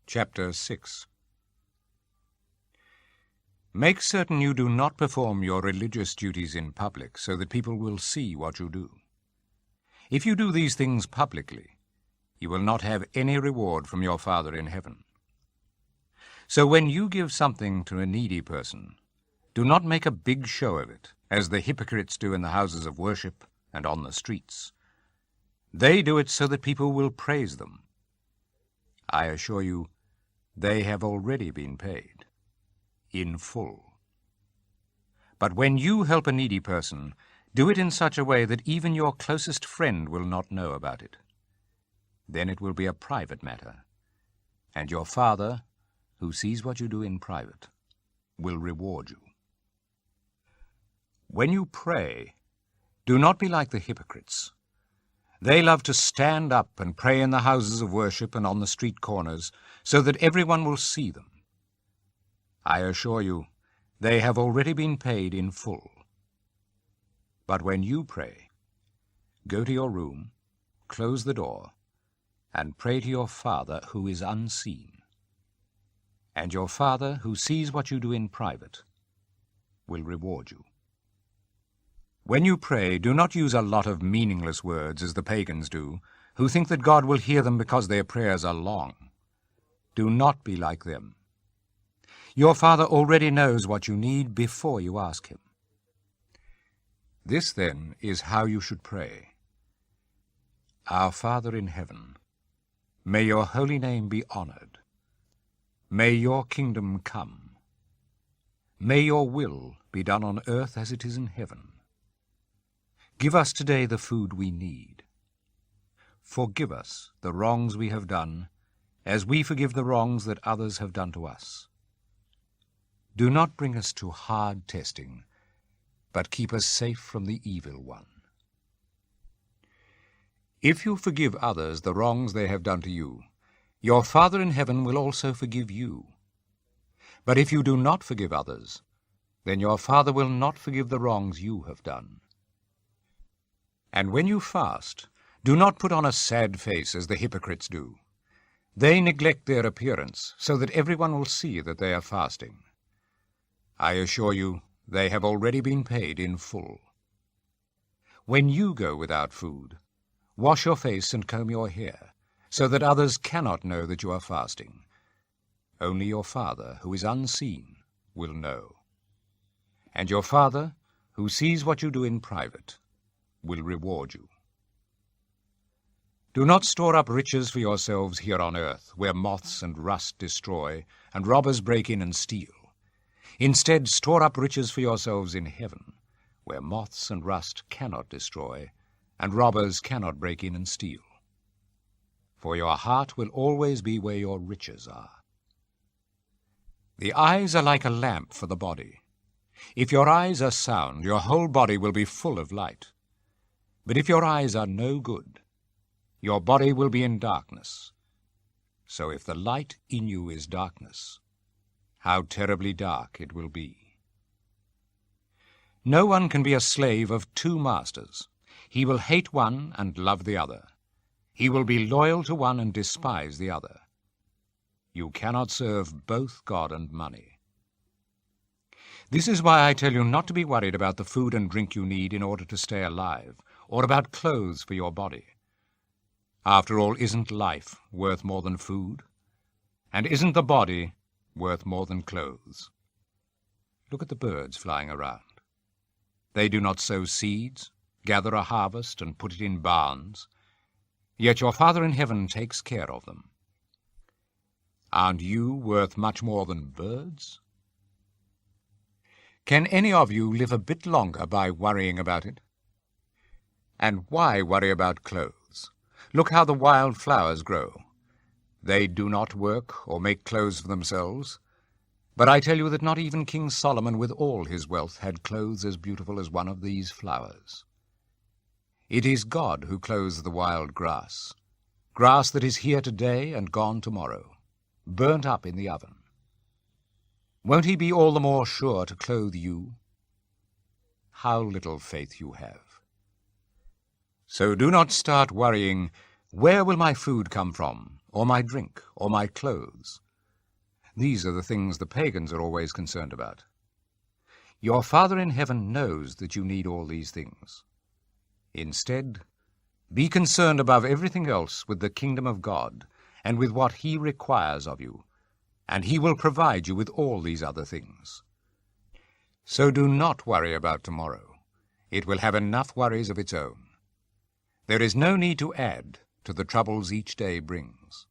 Chapter 6. Make certain you do not perform your religious duties in public, so that people will see what you do. If you do these things publicly, you will not have any reward from your Father in heaven. So when you give something to a needy person, do not make a big show of it, as the hypocrites do in the houses of worship and on the streets. They do it so that people will praise them. I assure you, they have already been paid, in full. But when you help a needy person, do it in such a way that even your closest friend will not know about it. Then it will be a private matter, and your Father, who sees what you do in private, will reward you. When you pray, do not be like the hypocrites. They love to stand up and pray in the houses of worship and on the street corners, so that everyone will see them. I assure you, they have already been paid in full. But when you pray, go to your room, close the door, and pray to your Father who is unseen. And your Father, who sees what you do in private, will reward you. When you pray, do not use a lot of meaningless words as the pagans do, who think that God will hear them because their prayers are long. Do not be like them. Your Father already knows what you need before you ask him. This, then, is how you should pray. Our Father in heaven, may your holy name be honored. May your kingdom come. May your will be done on earth as it is in heaven. Give us today the food we need. Forgive us the wrongs we have done, as we forgive the wrongs that others have done to us. Do not bring us to hard testing, but keep us safe from the evil one. If you forgive others the wrongs they have done to you, your Father in heaven will also forgive you. But if you do not forgive others, then your Father will not forgive the wrongs you have done. And when you fast, do not put on a sad face as the hypocrites do. They neglect their appearance, so that everyone will see that they are fasting. I assure you, they have already been paid in full. When you go without food, wash your face and comb your hair, so that others cannot know that you are fasting. Only your Father, who is unseen, will know. And your Father, who sees what you do in private, will reward you. Do not store up riches for yourselves here on earth, where moths and rust destroy, and robbers break in and steal. Instead, store up riches for yourselves in heaven, where moths and rust cannot destroy, and robbers cannot break in and steal. For your heart will always be where your riches are. The eyes are like a lamp for the body. If your eyes are sound, your whole body will be full of light. But if your eyes are no good, your body will be in darkness. So if the light in you is darkness, how terribly dark it will be. No one can be a slave of two masters. He will hate one and love the other. He will be loyal to one and despise the other. You cannot serve both God and money. This is why I tell you not to be worried about the food and drink you need in order to stay alive, or about clothes for your body. After all, isn't life worth more than food? And isn't the body worth more than clothes? Look at the birds flying around. They do not sow seeds, gather a harvest, and put it in barns, yet your Father in heaven takes care of them. Aren't you worth much more than birds? Can any of you live a bit longer by worrying about it? And why worry about clothes? Look how the wild flowers grow. They do not work or make clothes for themselves. But I tell you that not even King Solomon with all his wealth had clothes as beautiful as one of these flowers. It is God who clothes the wild grass, grass that is here today and gone tomorrow, burnt up in the oven. Won't he be all the more sure to clothe you? How little faith you have. So do not start worrying, where will my food come from? or my drink, or my clothes. These are the things the pagans are always concerned about. Your Father in heaven knows that you need all these things. Instead, be concerned above everything else with the kingdom of God and with what He requires of you, and He will provide you with all these other things. So do not worry about tomorrow. It will have enough worries of its own. There is no need to add to the troubles each day brings.